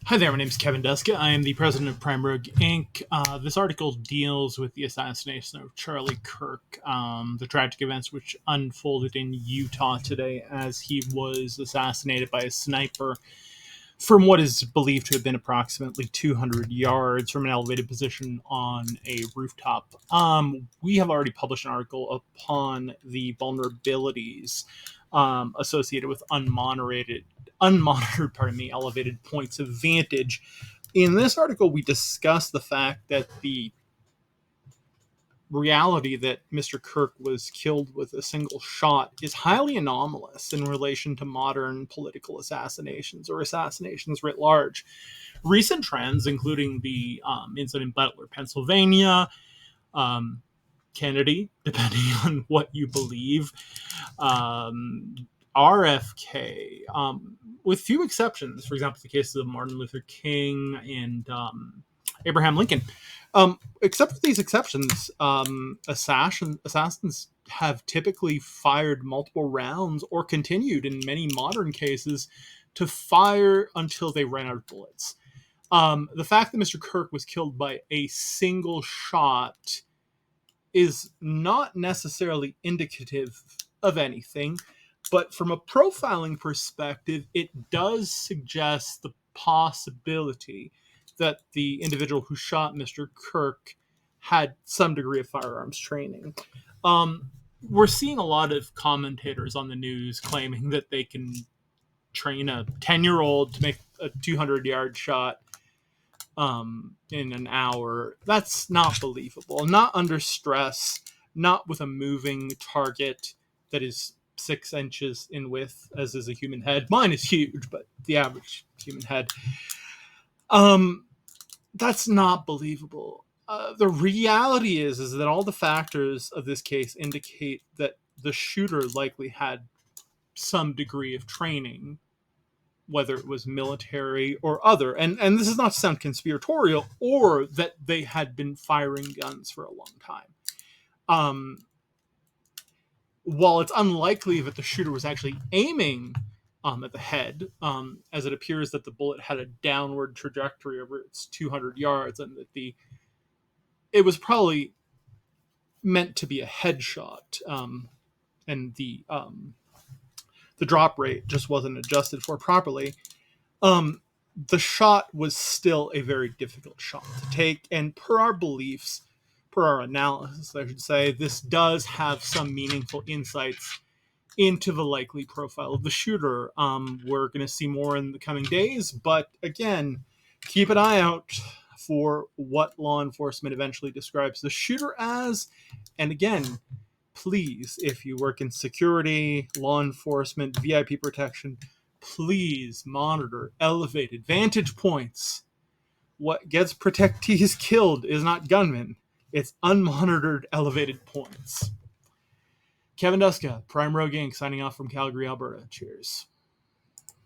Hi there, my name is Kevin Duska. I am the president of Prime Rogue Inc. This article deals with the assassination of Charlie Kirk, the tragic events which unfolded in Utah today as he was assassinated by a sniper from what is believed to have been approximately 200 yards from an elevated position on a rooftop. We have already published an article upon the vulnerabilities associated with unmonitored, elevated points of vantage. In this article, we discuss the fact that the reality that Mr. Kirk was killed with a single shot is highly anomalous in relation to modern political assassinations or assassinations writ large. Recent trends, including the incident in Butler, Pennsylvania, Kennedy, depending on what you believe, RFK, with few exceptions, for example, the cases of Martin Luther King and Abraham Lincoln. Except for these exceptions, assassins have typically fired multiple rounds or continued in many modern cases to fire until they ran out of bullets. The fact that Mr. Kirk was killed by a single shot is not necessarily indicative of anything, but from a profiling perspective, it does suggest the possibility that the individual who shot Mr. Kirk had some degree of firearms training. We're seeing a lot of commentators on the news claiming that they can train a 10-year-old to make a 200-yard shot in an hour. That's not believable. Not under stress, not with a moving target that is 6 inches in width, as is a human head. Mine is huge, but the average human head. That's not believable. The reality is that all the factors of this case indicate that the shooter likely had some degree of training, whether it was military or other. And this is not to sound conspiratorial, or that they had been firing guns for a long time. While it's unlikely that the shooter was actually aiming at the head, as it appears that the bullet had a downward trajectory over its 200 yards, and that it was probably meant to be a headshot, and the drop rate just wasn't adjusted for properly. The shot was still a very difficult shot to take, and per our beliefs, per our analysis, I should say, this does have some meaningful insights into the likely profile of the shooter. We're going to see more in the coming days, but again, keep an eye out for what law enforcement eventually describes the shooter as. And again, please, if you work in security, law enforcement, VIP protection, please monitor elevated vantage points. What gets protectees killed is not gunmen. It's unmonitored elevated points. Kevin Duska, Prime Rogue Inc., signing off from Calgary, Alberta. Cheers.